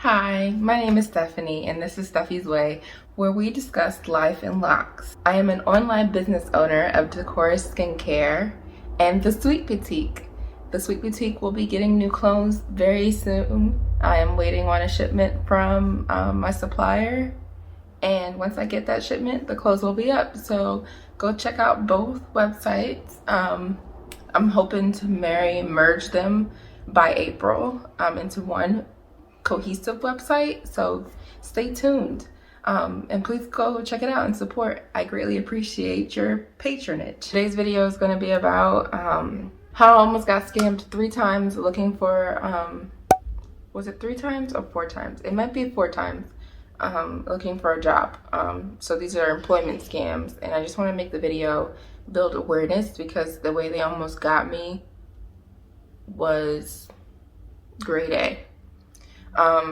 Hi, my name is Stephanie and this is Steffi's Way, where we discuss life in locks. I am an online business owner of Decorous Skincare and The Sweet Boutique. The Sweet Boutique will be getting new clones very soon. I am waiting on a shipment from my supplier, and once I get that shipment, the clothes will be up. So go check out both websites. I'm hoping to merge them by April into one cohesive website, so stay tuned, and please go check it out and support. I greatly appreciate your patronage. Today's video is going to be about how I almost got scammed 3 times looking for was it 3 times or 4 times? It might be 4 times looking for a job. So these are employment scams, and I just want to make the video build awareness because the way they almost got me was grade A.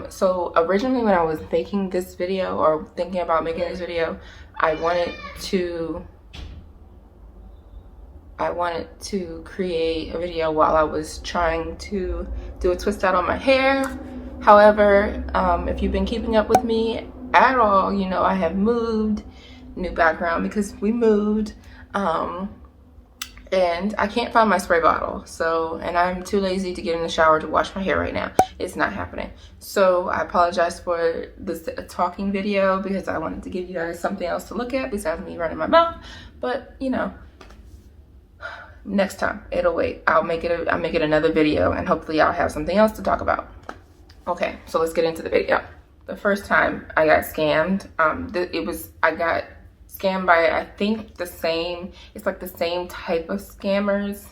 So originally when I was making this video or thinking about making this video, I wanted to create a video while I was trying to do a twist out on my hair. However, if you've been keeping up with me at all, you know I have moved, new background because we moved, and I can't find my spray bottle. So, and I'm too lazy to get in the shower to wash my hair right now. It's not happening. So I apologize for this talking video because I wanted to give you guys something else to look at besides me running my mouth. But you know, next time it'll wait. I'll make it another video, and hopefully I'll have something else to talk about. Okay, so let's get into the video. The first time I got scammed, I got scammed by, I think it's like the same type of scammers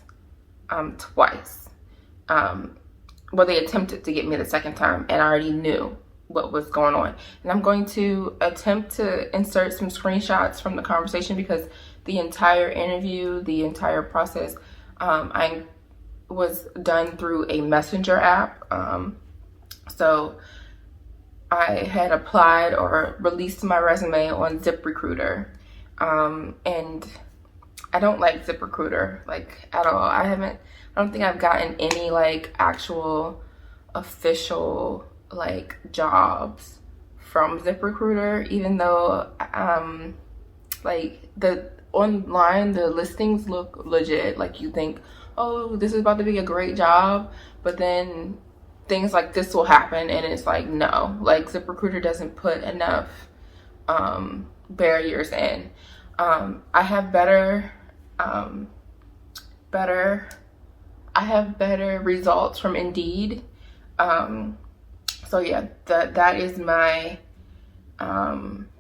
twice. Well, they attempted to get me the second time, and I already knew what was going on. And I'm going to attempt to insert some screenshots from the conversation because the entire interview, the entire process, I was done through a messenger app. So I had applied or released my resume on ZipRecruiter, and I don't like ZipRecruiter like at all. I don't think I've gotten any like actual official like jobs from ZipRecruiter, even though like online the listings look legit. Like you think, oh, this is about to be a great job, but then things like this will happen and it's like, no, like ZipRecruiter doesn't put enough barriers in. I have better results from Indeed. So yeah, that is my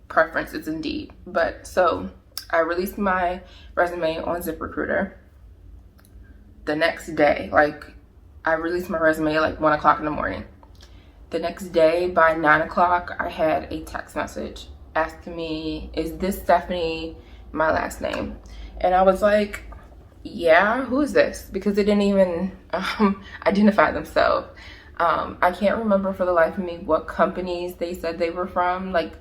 preference, is Indeed. But so I released my resume on ZipRecruiter. The next day, like I released my resume at like 1 o'clock in the morning. The next day by 9 o'clock, I had a text message asking me, is this Stephanie, my last name? And I was like, yeah, who is this? Because they didn't even identify themselves. I can't remember for the life of me what companies they said they were from. Like,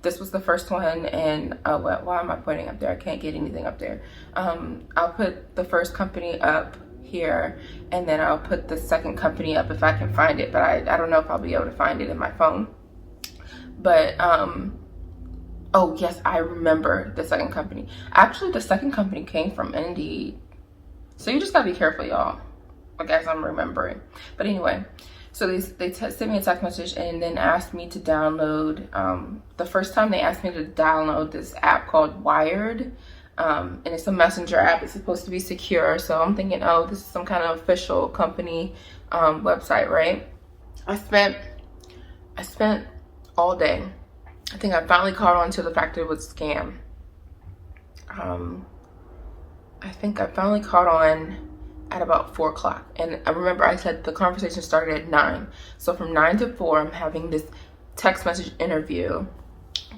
this was the first one, and why am I pointing up there? I can't get anything up there. I'll put the first company up here, and then I'll put the second company up if I can find it, but I don't know if I'll be able to find it in my phone. But oh yes, I remember the second company. Actually, the second company came from Indeed, so you just gotta be careful, y'all, I guess I'm remembering. But anyway, so they sent me a text message and then asked me to download, the first time they asked me to download this app called Wired. And it's a messenger app. It's supposed to be secure. So I'm thinking, oh, this is some kind of official company website, right? I spent all day. I think I finally caught on to the fact that it was a scam. I think I finally caught on at about 4 o'clock. And I remember I said the conversation started at 9. So from 9 to 4, I'm having this text message interview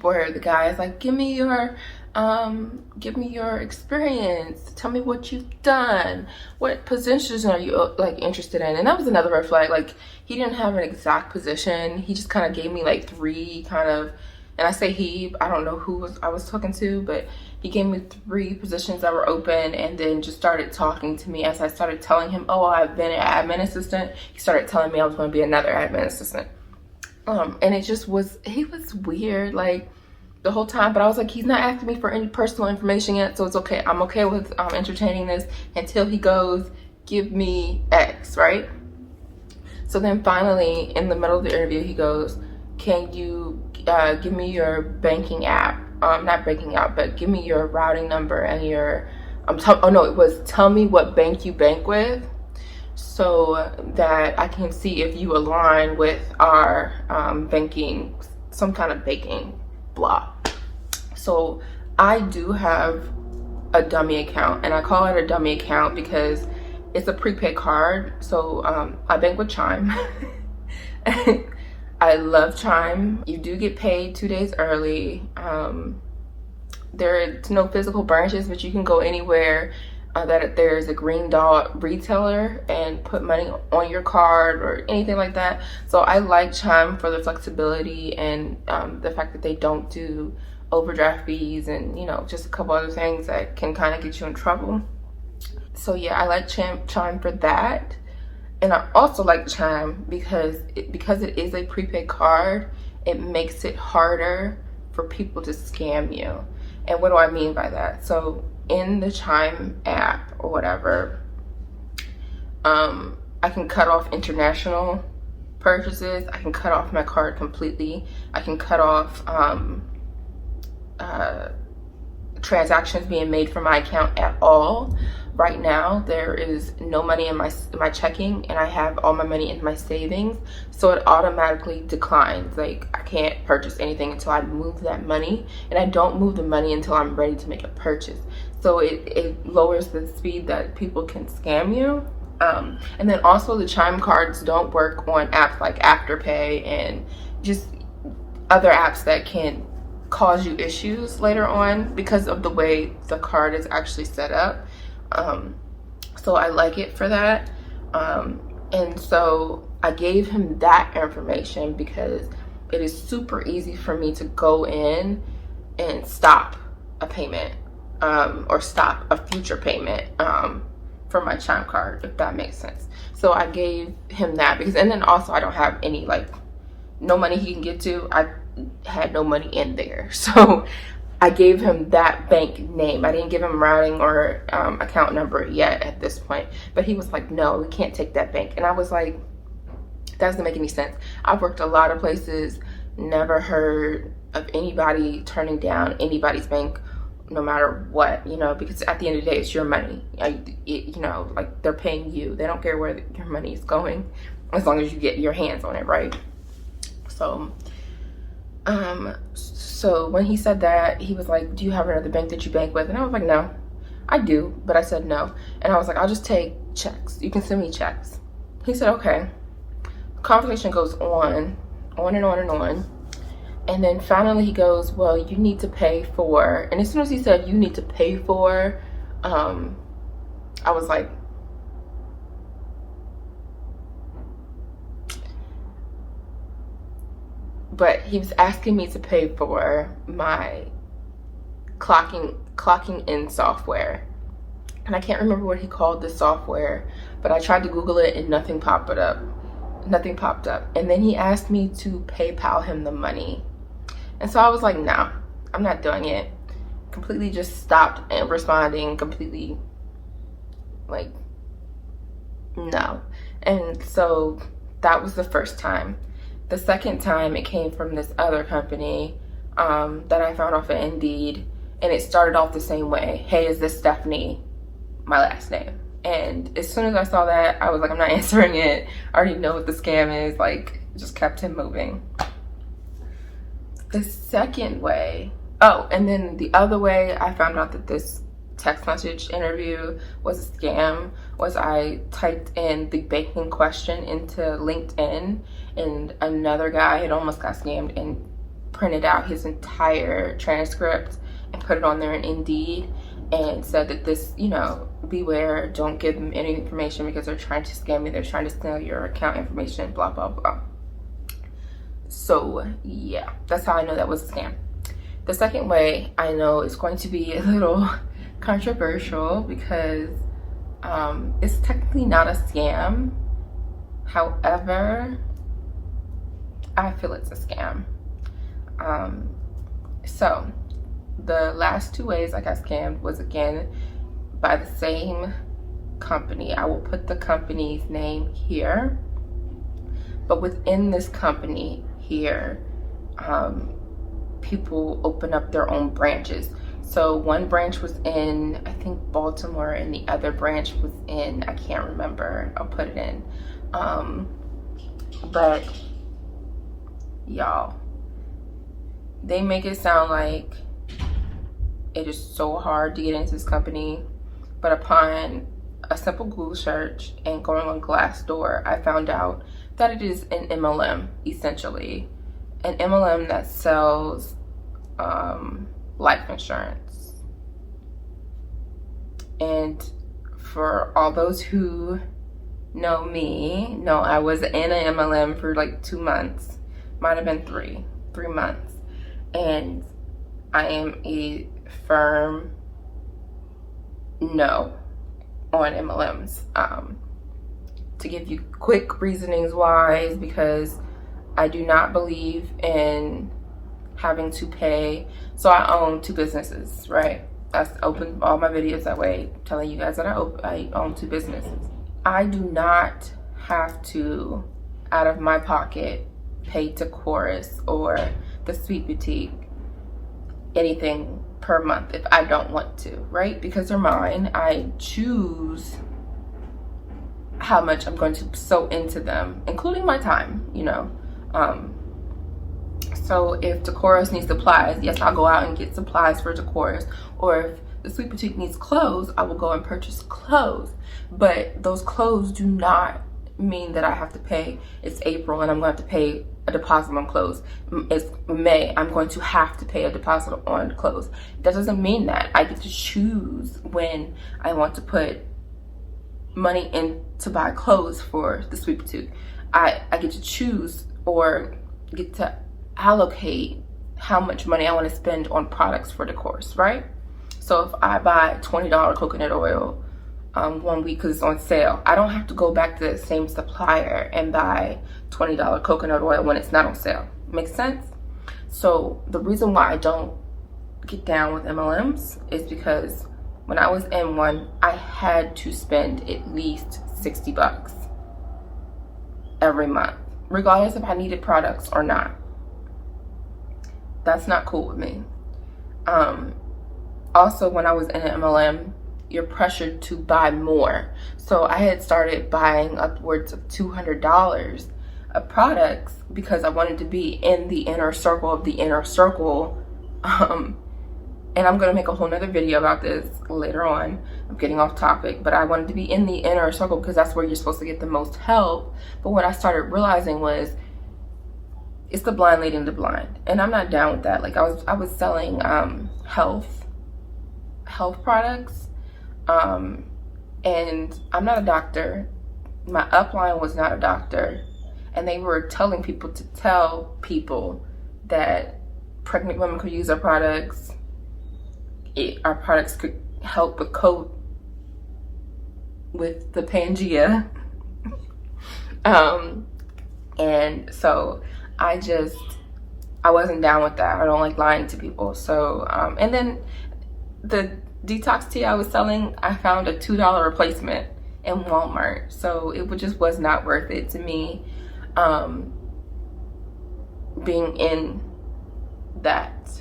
where the guy is like, give me your experience, tell me what you've done, what positions are you like interested in. And that was another red flag. Like, he didn't have an exact position, he just kind of gave me like 3 kind of, and I say he, I don't know who I was talking to, but he gave me 3 positions that were open, and then just started talking to me as I started telling him, oh, I've been an admin assistant. He started telling me I was going to be another admin assistant. And it just was, he was weird like the whole time, but I was like, he's not asking me for any personal information yet, so it's okay. I'm okay with entertaining this until he goes, give me X, right? So then finally, in the middle of the interview, he goes, can you give me your banking app? Not banking app, but give me your routing number and your, oh no, it was tell me what bank you bank with so that I can see if you align with our banking, some kind of banking blah. So I do have a dummy account, and I call it a dummy account because it's a prepaid card. So I bank with Chime. I love Chime. You do get paid 2 days early. There's no physical branches, but you can go anywhere that there's a green dot retailer and put money on your card or anything like that. So I like Chime for the flexibility and the fact that they don't do overdraft fees and, you know, just a couple other things that can kind of get you in trouble. So yeah, I like Chime for that. And I also like Chime because it is a prepaid card, it makes it harder for people to scam you. And what do I mean by that? So in the Chime app or whatever, I can cut off international purchases. I can cut off my card completely. I can cut off transactions being made from my account at all. Right now, there is no money in my checking, and I have all my money in my savings, so it automatically declines. Like, I can't purchase anything until I move that money, and I don't move the money until I'm ready to make a purchase. So it lowers the speed that people can scam you. And then also the Chime cards don't work on apps like Afterpay and just other apps that can cause you issues later on because of the way the card is actually set up. So I like it for that. And so I gave him that information because it is super easy for me to go in and stop a payment or stop a future payment for my Chime card, if that makes sense. So I gave him that because, and then also I don't have any, like, no money he can get to. I had no money in there. So I gave him that bank name. I didn't give him routing or account number yet at this point. But he was like, no, we can't take that bank. And I was like, that doesn't make any sense. I've worked a lot of places, never heard of anybody turning down anybody's bank, no matter what, you know, because at the end of the day, it's your money. You know, like, they're paying you. They don't care where your money is going as long as you get your hands on it, right? So when he said that, he was like, do you have another bank that you bank with? And I was like, no, I do, but I said no. And I was like, I'll just take checks. You can send me checks. He said, okay. The conversation goes on and on and on. And then finally he goes, well, you need to pay for, and as soon as he said you need to pay for, I was like, but he was asking me to pay for my clocking in software. And I can't remember what he called the software, but I tried to Google it and nothing popped up. Nothing popped up. And then he asked me to PayPal him the money. And so I was like, no, I'm not doing it. Completely just stopped and responding, completely like, no. And so that was the first time. The second time, it came from this other company that I found off of Indeed, and it started off the same way. Hey, is this Stephanie? My last name. And as soon as I saw that, I was like, I'm not answering it. I already know what the scam is. Like, just kept him moving. The second way, oh, and then the other way I found out that this text message interview was a scam was I typed in the banking question into LinkedIn, and another guy had almost got scammed and printed out his entire transcript and put it on there in Indeed and said that this, you know, beware, don't give them any information because they're trying to scam you, they're trying to steal your account information, blah, blah, blah. So yeah, that's how I know that was a scam. The second way I know is going to be a little controversial because it's technically not a scam. However, I feel it's a scam. So the last 2 ways I got scammed was, again, by the same company. I will put the company's name here, but within this company here, people open up their own branches. So one branch was in, I think, Baltimore, and the other branch was in, I can't remember, I'll put it in. But y'all, they make it sound like it is so hard to get into this company, but upon a simple Google search and going on Glassdoor, I found out that it is an MLM, essentially. An MLM that sells life insurance. And for all those who know me, know I was in an MLM for like 2 months, might have been 3 months, and I am a firm no on MLMs. To give you quick reasonings why is because I do not believe in having to pay. So I own 2 businesses, right? I opened all my videos that way, telling you guys that I own 2 businesses. I do not have to, out of my pocket, pay to Chorus or the Sweet Boutique anything per month if I don't want to, right? Because they're mine. I choose how much I'm going to sow into them, including my time, you know. So if Decorus needs supplies, yes, I'll go out and get supplies for Decorus. Or if the Sweet Boutique needs clothes, I will go and purchase clothes. But those clothes do not mean that I have to pay. It's April and I'm going to have to pay a deposit on clothes. It's May, I'm going to have to pay a deposit on clothes. That doesn't mean that. I get to choose when I want to put money in to buy clothes for the Sweet Boutique. I get to choose or get to allocate how much money I want to spend on products for the course, right? So if I buy $20 coconut oil 1 week because it's on sale, I don't have to go back to the same supplier and buy $20 coconut oil when it's not on sale. Makes sense? So the reason why I don't get down with MLMs is because when I was in one, I had to spend at least $60 every month, regardless if I needed products or not. That's not cool with me. Also, when I was in an MLM, you're pressured to buy more. So I had started buying upwards of $200 of products because I wanted to be in the inner circle of the inner circle. And I'm gonna make a whole nother video about this later on. I'm getting off topic, but I wanted to be in the inner circle because that's where you're supposed to get the most help. But what I started realizing was it's the blind leading the blind, and I'm not down with that. Like I was selling health products, and I'm not a doctor. My upline was not a doctor, and they were telling people to tell people that pregnant women could use our products. Our products could help cope with the Pangea. And so I wasn't down with that. I don't like lying to people. So, and then the detox tea I was selling, I found a $2 replacement in Walmart. So it just was not worth it to me, being in that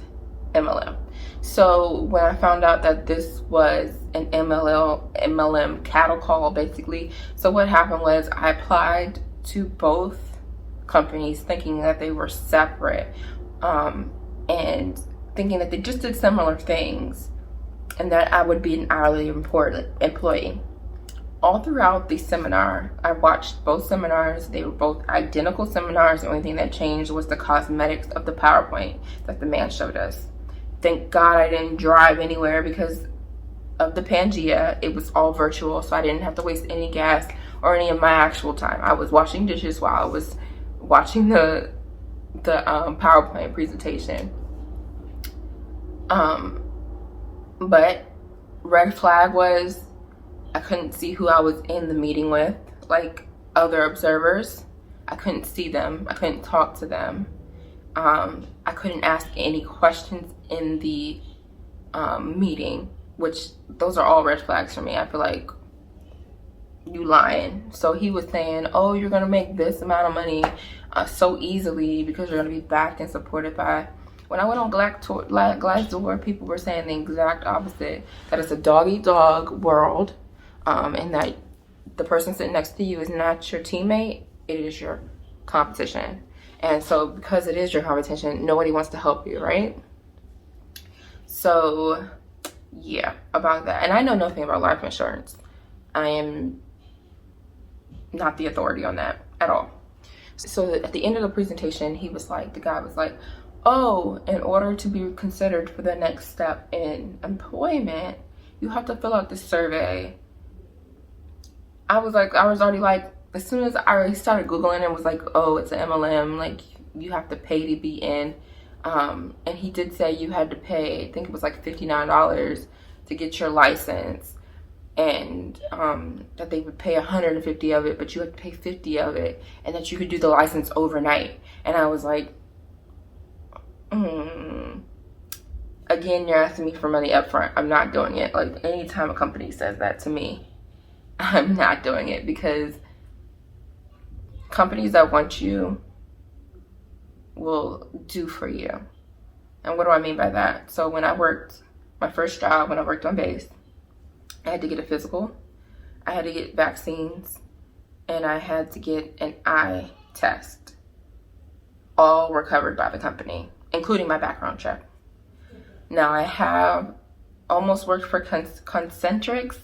MLM. So when I found out that this was an MLM cattle call, basically. So what happened was I applied to both companies thinking that they were separate, and thinking that they just did similar things and that I would be an hourly employee. All throughout the seminar, I watched both seminars. They were both identical seminars. The only thing that changed was the cosmetics of the PowerPoint that the man showed us. Thank God I didn't drive anywhere because of the Pangea. It was all virtual, so I didn't have to waste any gas or any of my actual time. I was washing dishes while I was watching the PowerPoint presentation. But red flag was I couldn't see who I was in the meeting with, like other observers. I couldn't see them. I couldn't talk to them. I couldn't ask any questions in the meeting, which those are all red flags for me. I feel like you lying. So he was saying, oh, you're gonna make this amount of money so easily because you're gonna be backed and supported by. When I went on Glassdoor, people were saying the exact opposite, that it's a dog-eat-dog world, and that the person sitting next to you is not your teammate, it is your competition. And so because it is your competition, nobody wants to help you, right? So yeah, about that. And I know nothing about life insurance. I am not the authority on that at all. So at the end of the presentation, the guy was like, oh, in order to be considered for the next step in employment, you have to fill out this survey. I was already like, as soon as I already started Googling and was like, oh, it's an MLM, like you have to pay to be in. And he did say you had to pay, I think it was like $59 to get your license. And that they would pay 150 of it, but you had to pay 50 of it, and that you could do the license overnight. And I was like, again, you're asking me for money up front. I'm not doing it. Like, anytime a company says that to me, I'm not doing it, because companies that want you will do for you. And what do I mean by that? So when I worked, my first job, when I worked on base, I had to get a physical, I had to get vaccines, and I had to get an eye test. All were covered by the company, including my background check. Now I have almost worked for Concentrics,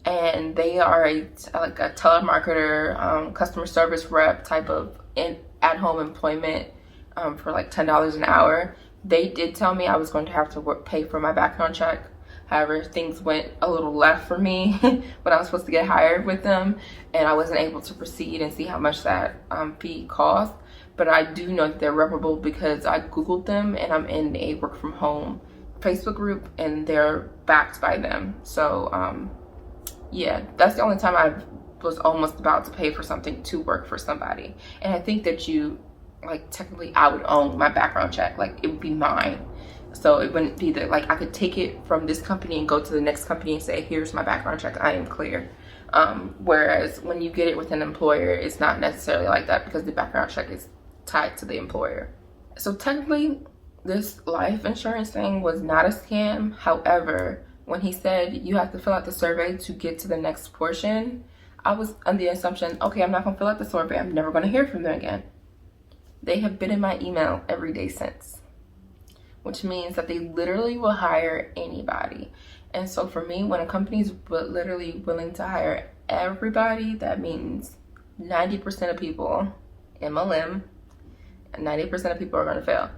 and they are like a telemarketer, customer service rep type of at-home employment for like $10 an hour. They did tell me I was going to have to pay for my background check. However, things went a little left for me when I was supposed to get hired with them, and I wasn't able to proceed and see how much that fee cost. But I do know that they're reputable because I Googled them, and I'm in a work from home Facebook group, and they're backed by them. So yeah, that's the only time I was almost about to pay for something to work for somebody. And I think that technically I would own my background check. Like, it would be mine. So it wouldn't be that, like, I could take it from this company and go to the next company and say, here's my background check, I am clear. Whereas when you get it with an employer, it's not necessarily like that, because the background check is tied to the employer. So technically, this life insurance thing was not a scam. However, when he said you have to fill out the survey to get to the next portion, I was under the assumption, okay, I'm not going to fill out the survey, I'm never going to hear from them again. They have been in my email every day since, which means that they literally will hire anybody. And so for me, when a company is literally willing to hire everybody, that means 90% of people, MLM, 90% of people are going to fail.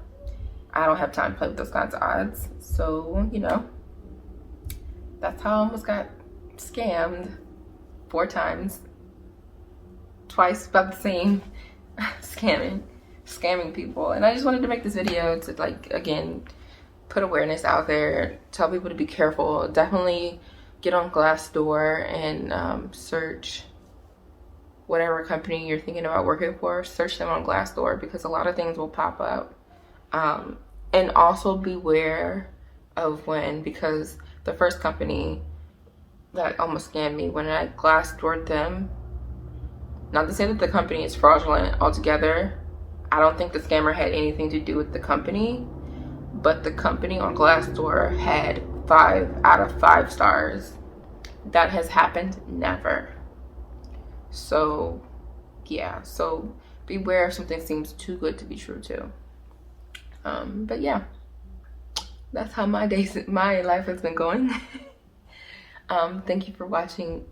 I don't have time to play with those kinds of odds. So, you know, that's how I almost got scammed 4 times. Twice about the same scamming people. And I just wanted to make this video to, like, again, put awareness out there, tell people to be careful. Definitely get on Glassdoor and search whatever company you're thinking about working for. Search them on Glassdoor, because a lot of things will pop up. And also beware of because the first company that almost scammed me, when I Glassdoored them, not to say that the company is fraudulent altogether, I don't think the scammer had anything to do with the company, but the company on Glassdoor had 5 out of 5 stars. That has happened never. So yeah, so beware if something seems too good to be true too. But yeah, that's how my life has been going. Thank you for watching,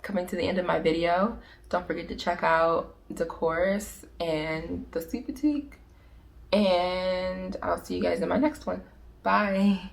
coming to the end of my video. Don't forget to check out the chorus and the Sweet Boutique, and I'll see you guys in my next one. Bye.